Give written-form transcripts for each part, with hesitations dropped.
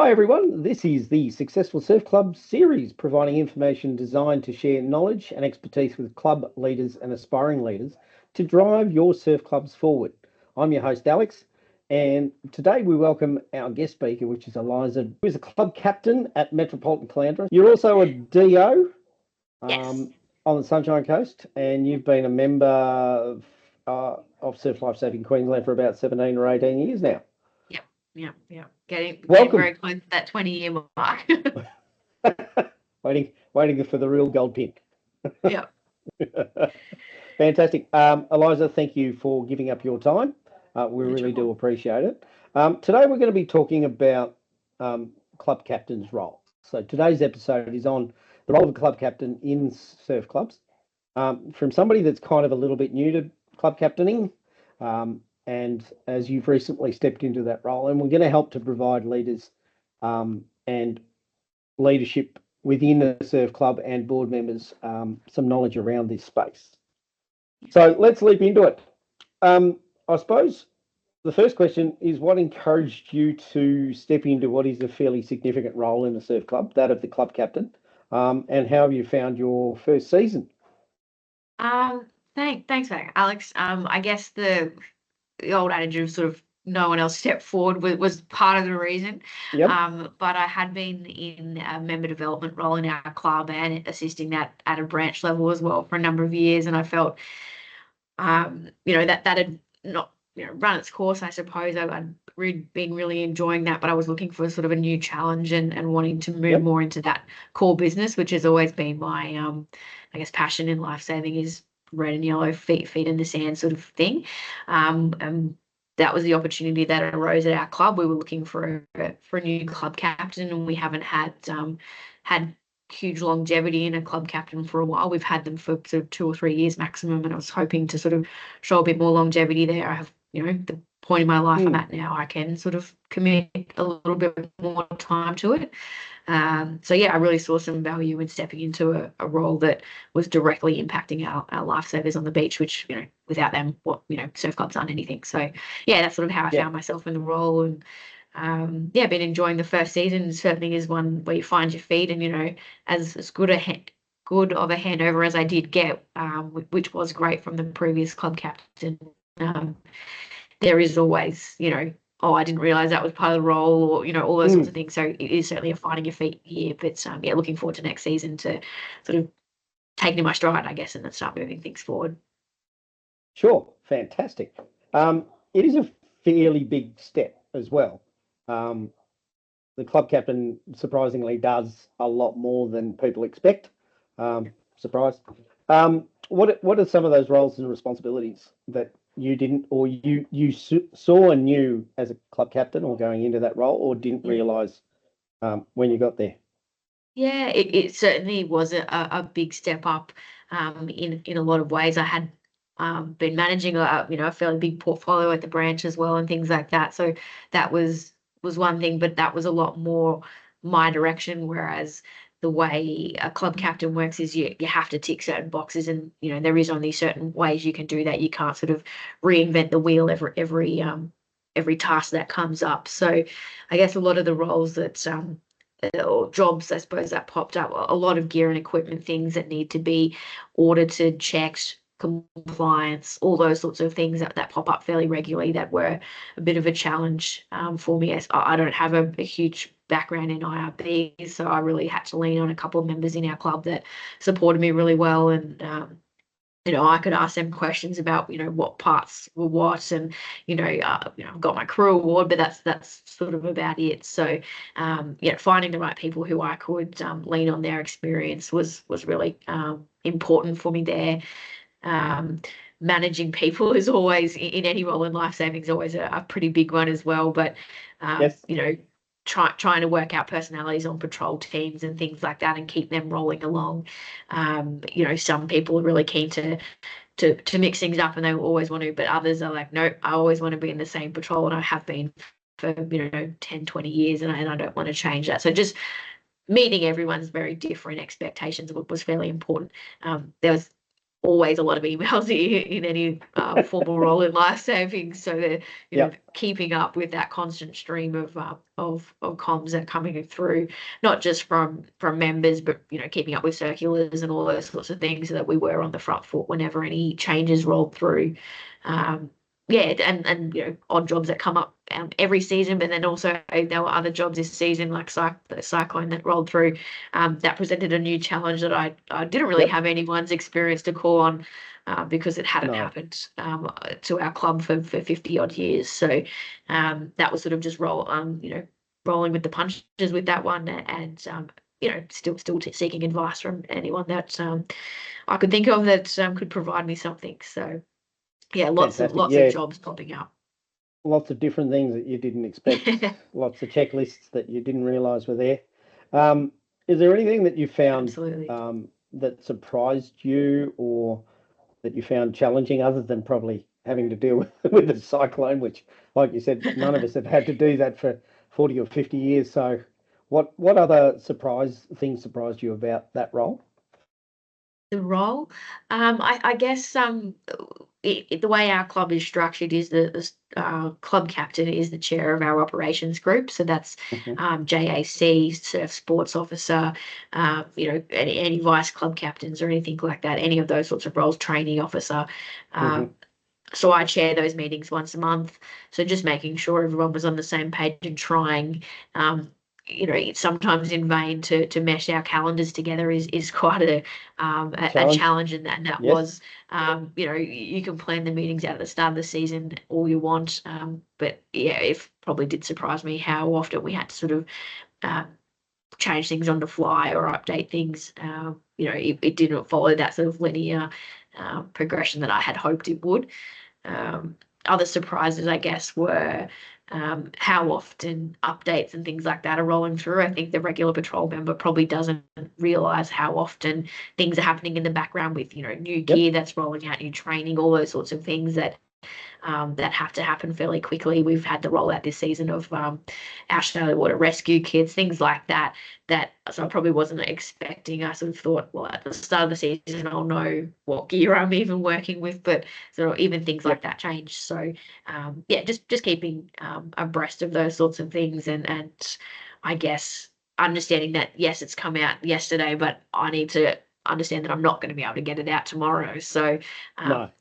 Hi everyone, this is the Successful Surf Club series, providing information designed to share knowledge and expertise with club leaders and aspiring leaders to drive your surf clubs forward. I'm your host Alex, and today we welcome our guest speaker, which is Eliza, who is a club captain at Metropolitan Caloundra. You're also a DO Yes. on the Sunshine Coast, and you've been a member of Surf Life Saving Queensland for about 17 or 18 years now. Yeah. Getting Welcome. very close to that 20-year mark. waiting for the real gold pin. Yeah. Fantastic. Eliza, thank you for giving up your time. We really do appreciate it. Today we're going to be talking about club captain's role. So today's episode is on the role of a club captain in surf clubs, from somebody that's kind of a little bit new to club captaining, and as you've recently stepped into that role, and we're going to help to provide leaders and leadership within the surf club and board members some knowledge around this space. So let's leap into it. I suppose the first question is, what encouraged you to step into what is a fairly significant role in the surf club, that of the club captain, and how have you found your first season? Thanks, Alex. I guess the old adage of sort of no one else stepped forward was part of the reason. Yep. But I had been in a member development role in our club and assisting that at a branch level as well for a number of years, and I felt, that had not run its course. I suppose I'd been really enjoying that, but I was looking for sort of a new challenge and wanting to move more into that core business, which has always been my, I guess, passion in lifesaving is red and yellow, feet in the sand sort of thing. And that was the opportunity that arose at our club. We were looking for a new club captain, and we haven't had huge longevity in a club captain for a while. We've had them for sort of 2 or 3 years maximum, and I was hoping to sort of show a bit more longevity there. I have, the point in my life I'm at now, I can sort of commit a little bit more time to it. So I really saw some value in stepping into a role that was directly impacting our lifesavers on the beach, which, without them, surf clubs aren't anything. So that's sort of how I found myself in the role, and been enjoying the first season. Surfing is one where you find your feet, and as good of a handover as I did get, which was great from the previous club captain. There is always, I didn't realize that was part of the role, or, all those sorts of things. So it is certainly a finding your feet here, but looking forward to next season to sort of take in my stride, I guess, and then start moving things forward. Sure. Fantastic. It is a fairly big step as well. The club captain surprisingly does a lot more than people expect. Surprise. What are some of those roles and responsibilities that you didn't, or you saw and knew as a club captain or going into that role, or didn't realise when you got there? Yeah, it certainly was a big step up in a lot of ways. I had been managing a fairly big portfolio at the branch as well and things like that. So that was one thing, but that was a lot more my direction, whereas the way a club captain works is you have to tick certain boxes, and there is only certain ways you can do that. You can't sort of reinvent the wheel every task that comes up. So I guess a lot of the roles that or jobs, I suppose, that popped up, a lot of gear and equipment, things that need to be audited, checked, compliance, all those sorts of things that pop up fairly regularly, that were a bit of a challenge for me, as I don't have a huge background in IRB, so I really had to lean on a couple of members in our club that supported me really well, and I could ask them questions about what parts were what, and I've got my crew award, but that's sort of about it. So finding the right people who I could lean on their experience was really important for me there. Managing people is always, in any role in life saving, is always a pretty big one as well, but trying to work out personalities on patrol teams and things like that and keep them rolling along. Some people are really keen to mix things up, and they always want to, but others are like, no, I always want to be in the same patrol, and I have been for 10, 20 years, and I don't want to change that. So just meeting everyone's very different expectations was fairly important. There was always a lot of emails in any formal role in life savings. So they're, keeping up with that constant stream of comms that are coming through, not just from members, but, keeping up with circulars and all those sorts of things so that we were on the front foot whenever any changes rolled through. And odd jobs that come up every season, but then also there were other jobs this season, like the cyclone that rolled through, that presented a new challenge that I didn't really have anyone's experience to call on, because it hadn't happened to our club for 50 odd years. So that was sort of just rolling with the punches with that one, and still seeking advice from anyone that I could think of that could provide me something. So. Yeah, lots of jobs popping up. Lots of different things that you didn't expect. Lots of checklists that you didn't realise were there. Is there anything that you found that surprised you or that you found challenging, other than probably having to deal with the cyclone, which, like you said, none of us have had to do that for 40 or 50 years. So what other things surprised you about that role? The role, I guess the way our club is structured is the club captain is the chair of our operations group. So that's JAC, surf sports officer, any vice club captains or anything like that, any of those sorts of roles, training officer. So I chair those meetings once a month. So just making sure everyone was on the same page and trying, sometimes in vain to mesh our calendars together is quite a challenge, and that was, you can plan the meetings out at the start of the season all you want, but it probably did surprise me how often we had to sort of change things on the fly or update things. It didn't follow that sort of linear progression that I had hoped it would. Other surprises, I guess, were how often updates and things like that are rolling through. I think the regular patrol member probably doesn't realise how often things are happening in the background with, new gear that's rolling out, new training, all those sorts of things that have to happen fairly quickly. We've had the rollout this season of our Australia Water Rescue kits, things like that. So I probably wasn't expecting. I sort of thought, well, at the start of the season, I'll know what gear I'm even working with, but sort of even things like that change. So just keeping abreast of those sorts of things, and I guess understanding that yes, it's come out yesterday, but I need to understand that I'm not going to be able to get it out tomorrow. So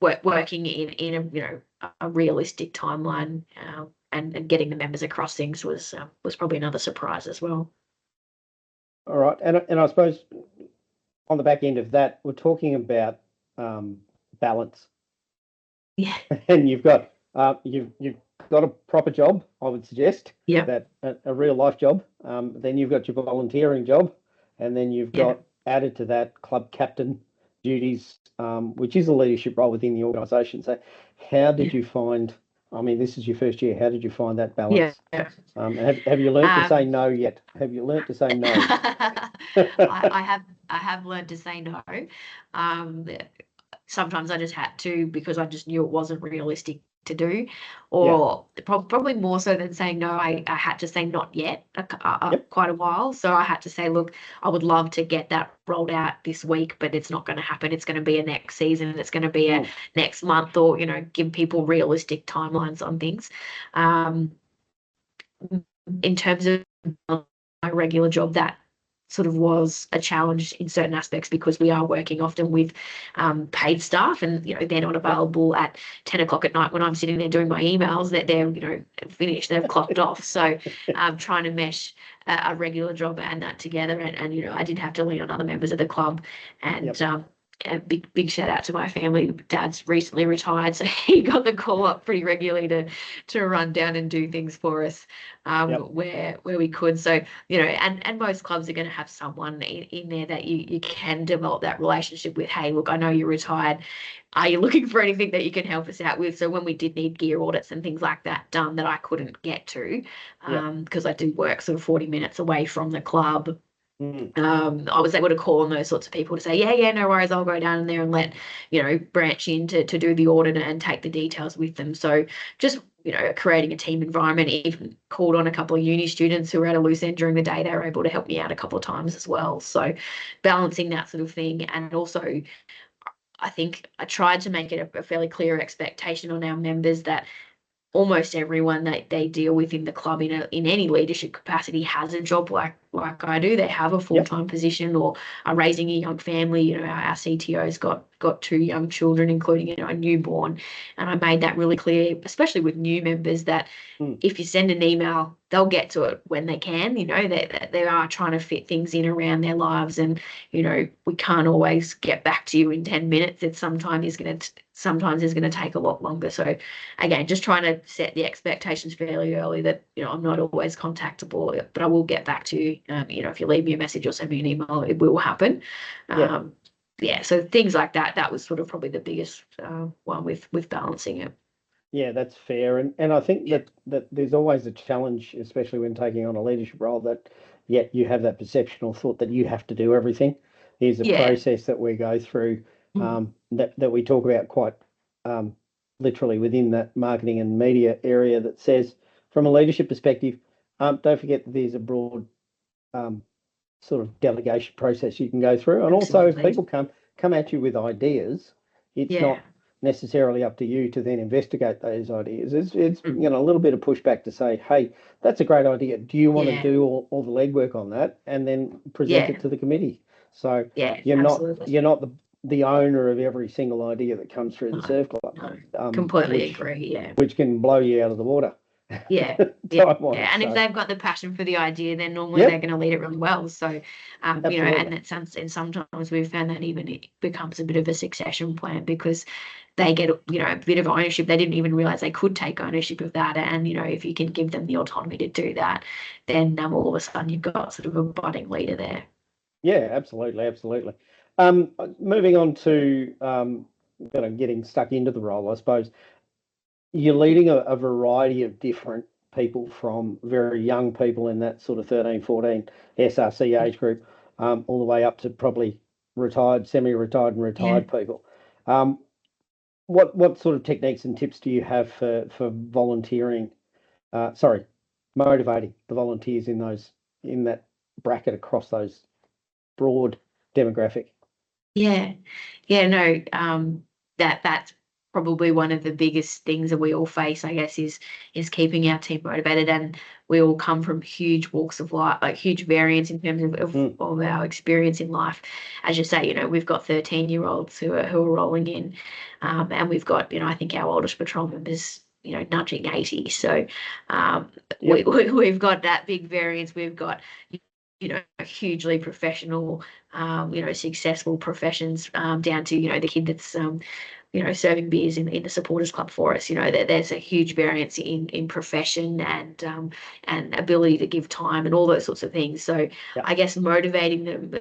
working in a realistic timeline, and getting the members across things was probably another surprise as well. All right, and I suppose on the back end of that, we're talking about balance. Yeah. And you've got a proper job, I would suggest. Yeah. That a real life job. Then you've got your volunteering job, and then you've got added to that club captain duties, which is a leadership role within the organisation. So how did you find, I mean, this is your first year, how did you find that balance? Yeah. Have you learned to say no yet? Have you learned to say no? I have learned to say no. Sometimes I just had to, because I just knew it wasn't realistic to do, or probably more so than saying no, I had to say not yet quite a while. So I had to say, look, I would love to get that rolled out this week, but it's not going to happen. It's going to be a next season. It's going to be a next month, or give people realistic timelines on things. In terms of my regular job, that sort of was a challenge in certain aspects, because we are working often with paid staff, and they're not available at 10 o'clock at night when I'm sitting there doing my emails. That they're finished, they've clocked off. So trying to mesh a regular job and that together, and I did have to lean on other members of the club, and a big shout out to my family. Dad's recently retired, so he got the call up pretty regularly to run down and do things for us where we could. So and most clubs are going to have someone in there that you can develop that relationship with. Hey, look, I know you're retired. Are you looking for anything that you can help us out with? So when we did need gear audits and things like that done that I couldn't get to, because I do work sort of 40 minutes away from the club, I was able to call on those sorts of people to say, yeah, no worries, I'll go down there and let, branch in to do the audit and take the details with them. So just, creating a team environment. Even called on a couple of uni students who were at a loose end during the day. They were able to help me out a couple of times as well. So balancing that sort of thing. And also, I think I tried to make it a fairly clear expectation on our members that almost everyone that they deal with in the club in any leadership capacity has a job like I do. They have a full-time position or are raising a young family. You know, our CTO's got 2 young children, including, you know, a newborn. And I made that really clear, especially with new members, that if you send an email, they'll get to it when they can. You know, that they are trying to fit things in around their lives, and, you know, we can't always get back to you in 10 minutes. It's sometimes is going to take a lot longer. So again, just trying to set the expectations fairly early that, you know, I'm not always contactable, but I will get back to you. You know, if you leave me a message or send me an email, it will happen. So things like that. That was sort of probably the biggest one with balancing it. Yeah, that's fair. And I think that there's always a challenge, especially when taking on a leadership role, that yet you have that perception or thought that you have to do everything. Here's a process that we go through that we talk about quite literally within that marketing and media area, that says, from a leadership perspective, don't forget that there's a broad sort of delegation process you can go through. And also, if people come at you with ideas, it's not necessarily up to you to then investigate those ideas. It's you know, a little bit of pushback to say, hey, that's a great idea. Do you want to do all the legwork on that and then present it to the committee? So you're not the owner of every single idea that comes through the surf club. Completely agree. Which can blow you out of the water. And if they've got the passion for the idea, then normally they're going to lead it really well. So, you know, and sometimes we've found that even it becomes a bit of a succession plan, because they get, you know, a bit of ownership. They didn't even realize they could take ownership of that. And, you know, if you can give them the autonomy to do that, then all of a sudden you've got sort of a budding leader there. Yeah, absolutely. Moving on to getting stuck into the role, I suppose. You're leading a variety of different people, from very young people in that sort of 13, 14 SRC age group, all the way up to probably retired, semi-retired and retired people. What sort of techniques and tips do you have for volunteering? Motivating the volunteers in that bracket across those broad demographic? That's probably one of the biggest things that we all face, I guess, is keeping our team motivated. And we all come from huge walks of life, like huge variance in terms of our experience in life. As you say, you know, we've got 13-year-olds who are rolling in, and we've got, you know, I think our oldest patrol members, you know, nudging 80. So we've got that big variance. We've got, you know, hugely professional, you know, successful professions, down to, you know, the kid that's, you know, serving beers in the supporters club for us. You know, there's a huge variance in profession and ability to give time and all those sorts of things. So I guess motivating them,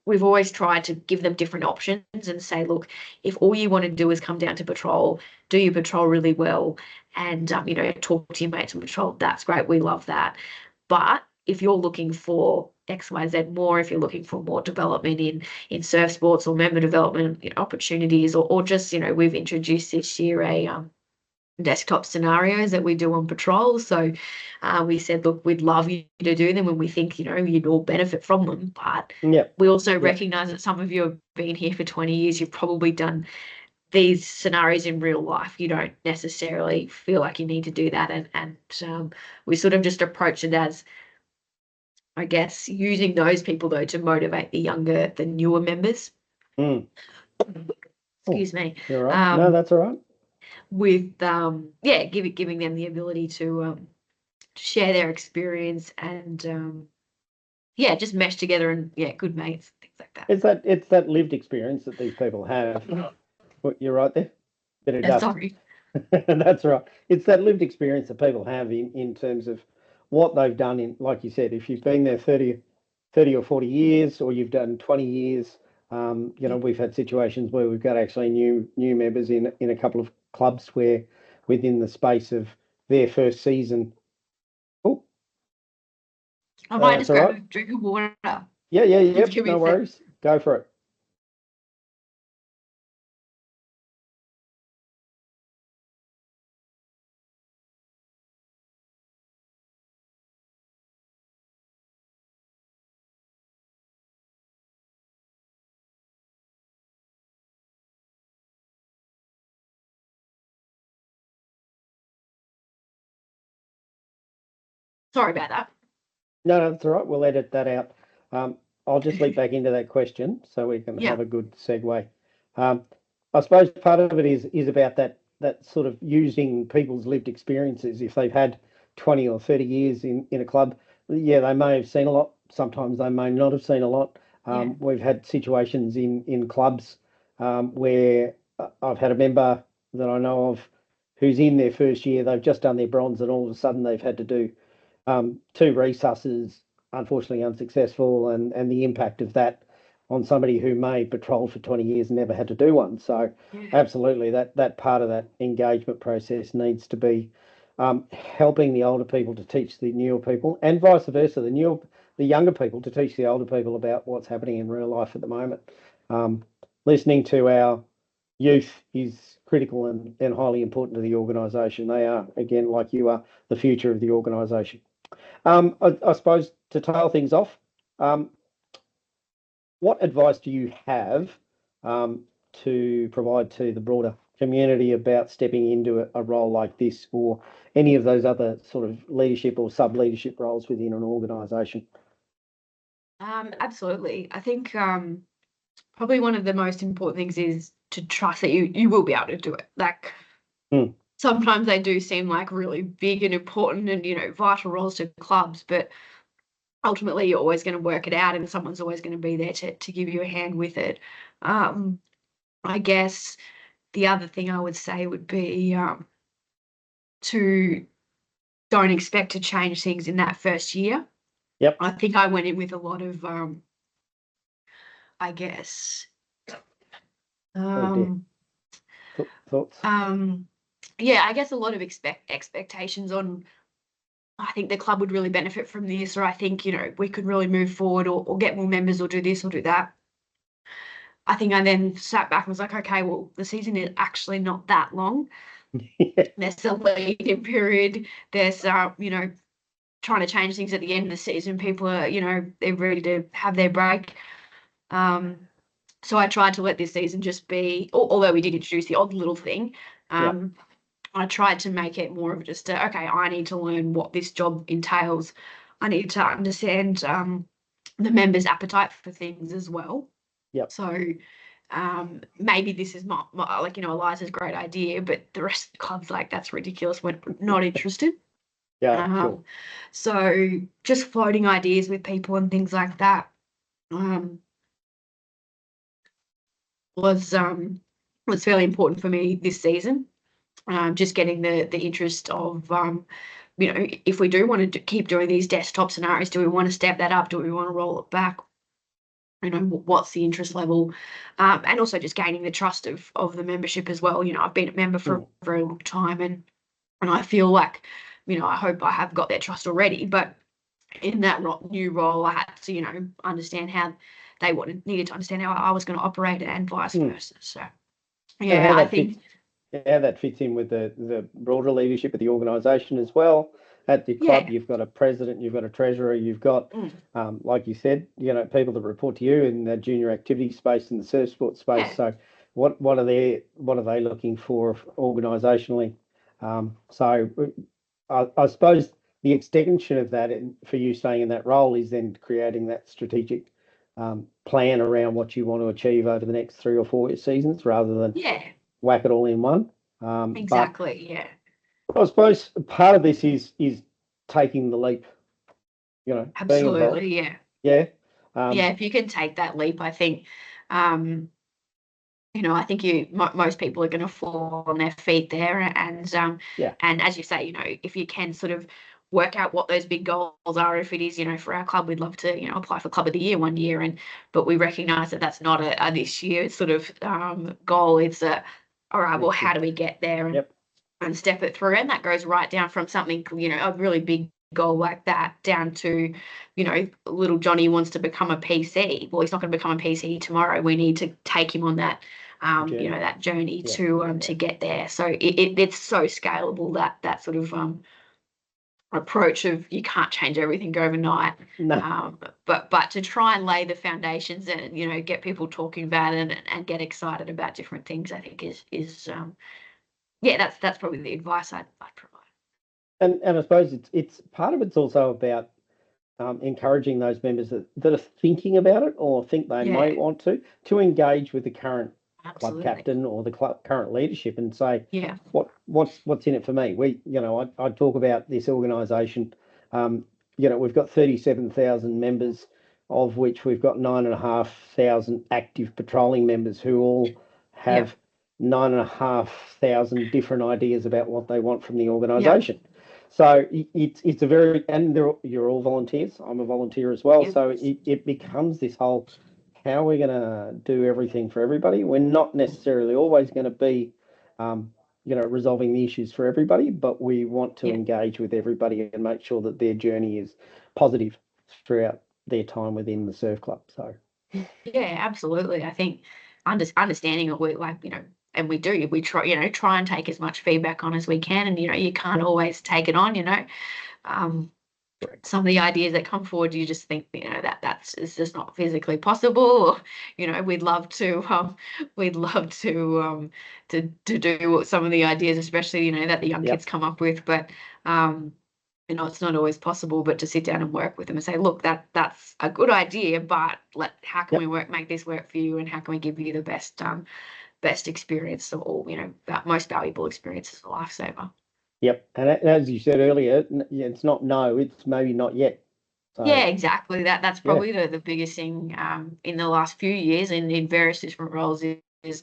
we've always tried to give them different options and say, look, if all you want to do is come down to patrol, do your patrol really well, and you know, talk to your mates on patrol, that's great. We love that. But if you're looking for X, Y, Z more, if you're looking for more development in surf sports or member development, you know, opportunities, or just, you know, we've introduced this year a desktop scenarios that we do on patrol. So we said, look, we'd love you to do them, and we think, you know, you'd all benefit from them. But we also recognize that some of you have been here for 20 years. You've probably done these scenarios in real life. You don't necessarily feel like you need to do that. And we sort of just approach it as, I guess, using those people, though, to motivate the newer members. Excuse me. You're right. No, that's all right. With giving them the ability to share their experience and just mesh together and good mates, things like that. It's that lived experience that these people have. You're right there. Bit of dust. Sorry. That's right. It's that lived experience that people have in terms of what they've done in, like you said, if you've been there 30 or 40 years, or you've done 20 years, you know, we've had situations where we've got actually new members in a couple of clubs where within the space of their first season. I might just grab a drink of water. No worries. Go for it. Sorry about that. No, that's all right. We'll edit that out. I'll just leap back into that question so we can Yeah. have a good segue. I suppose part of it is about that sort of using people's lived experiences. If they've had 20 or 30 years in a club, yeah, they may have seen a lot. Sometimes they may not have seen a lot. Yeah. We've had situations in clubs where I've had a member that I know of who's in their first year. They've just done their bronze, and all of a sudden they've had to do two resusces, unfortunately unsuccessful, and the impact of that on somebody who may patrol for 20 years and never had to do one. So Yeah. absolutely, that part of that engagement process needs to be helping the older people to teach the newer people, and vice versa, the younger people to teach the older people about what's happening in real life at the moment. Listening to our youth is critical and highly important to the organisation. They are, again, like you are, the future of the organisation. I suppose to tail things off, what advice do you have to provide to the broader community about stepping into a role like this, or any of those other sort of leadership or sub-leadership roles within an organisation? Absolutely. I think probably one of the most important things is to trust that you will be able to do it. Like sometimes they do seem like really big and important and, vital roles to clubs, but ultimately you're always going to work it out and someone's always going to be there to give you a hand with it. I guess the other thing I would say would be to don't expect to change things in that first year. Yep. I think I went in with a lot of, I guess, Thoughts? yeah, I guess a lot of expectations on, I think the club would really benefit from this, or I think, we could really move forward or get more members or do this or do that. I think I then sat back and was like, okay, well, the season is actually not that long. There's a lead-in period. There's, trying to change things at the end of the season. People are, they're ready to have their break. So I tried to let this season just be, although we did introduce the odd little thing, I tried to make it more of just okay, I need to learn what this job entails. I need to understand the members' appetite for things as well. Yep. So maybe this is my like, Eliza's great idea, but the rest of the club's like, that's ridiculous. We're not interested. Yeah, sure. So just floating ideas with people and things like that was fairly important for me this season. Just getting the interest of if we do want to keep doing these desktop scenarios, do we want to step that up? Do we want to roll it back? What's the interest level? And also just gaining the trust of the membership as well. I've been a member for a very long time, and I feel like, I hope I have got their trust already, but in that new role, I had to, understand how they needed to understand how I was going to operate and vice versa. So, yeah, I think how that fits in with the broader leadership of the organisation as well. At the club, you've got a president, you've got a treasurer, you've got, like you said, people that report to you in the junior activity space and the surf sport space. So, what are they looking for organisationally? So, I suppose the extension of that, for you staying in that role, is then creating that strategic plan around what you want to achieve over the next 3 or 4 seasons, rather than whack it all in one. Exactly. Yeah. I suppose part of this is taking the leap. Absolutely. Yeah. Yeah. Yeah. If you can take that leap, I think, I think most people are going to fall on their feet there, and and as you say, if you can sort of work out what those big goals are. If it is, for our club, we'd love to, apply for Club of the Year one year, but we recognise that that's not a this year sort of goal. It's all right. Well, how do we get there and step it through? And that goes right down from something, a really big goal like that down to, little Johnny wants to become a PC. Well, he's not going to become a PC tomorrow. We need to take him on that that journey to get there. So it's so scalable, that sort of approach of, you can't change everything overnight. No. But to try and lay the foundations and get people talking about it and get excited about different things, I think is that's probably the advice I'd provide. And I suppose it's part of it's also about encouraging those members that are thinking about it or think they Yeah, might want to engage with the current club absolutely. captain or the current leadership and say, Yeah, what's in it for me? I talk about this organisation. We've got 37,000 members, of which we've got 9,500 active patrolling members who all yeah, have 9,500 different ideas about what they want from the yeah, organisation. So it's a very, and you're all volunteers. I'm a volunteer as well. yeah, So it becomes this whole, how are we going to do everything for everybody? We're not necessarily always going to be, resolving the issues for everybody, but we want to yeah. engage with everybody and make sure that their journey is positive throughout their time within the surf club. So Yeah, absolutely. I think understanding it, we like, and we try and take as much feedback on as we can. And, you can't always take it on, um, some of the ideas that come forward, you just think, it's just not physically possible. Or, we'd love to do some of the ideas, especially, that the young yep, kids come up with. But, it's not always possible, but to sit down and work with them and say, look, that's a good idea, but how can we yep, make this work for you, and how can we give you the best experience, or that most valuable experience as a lifesaver. yep. And as you said earlier, it's not no, it's maybe not yet. So Yeah, exactly. That's yeah, probably the biggest thing in the last few years in various different roles is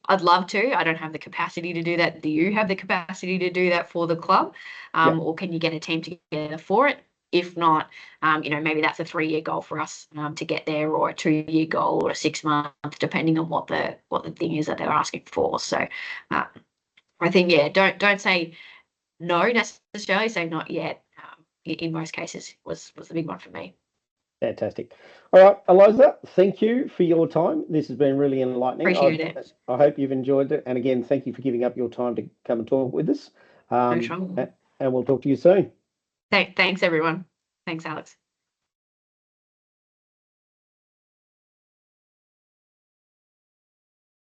I'd love to. I don't have the capacity to do that. Do you have the capacity to do that for the club? yep, Or can you get a team together for it? If not, maybe that's a 3-year goal for us to get there, or a 2-year goal, or a 6-month, depending on what the thing is that they're asking for. So uh, I think, yeah, don't say no necessarily, say not yet. In most cases was the big one for me. fantastic. All right, Eliza, thank you for your time. This has been really enlightening. Appreciate it. I hope you've enjoyed it. And again, thank you for giving up your time to come and talk with us. No trouble. And we'll talk to you soon. Thanks, everyone. Thanks, Alex.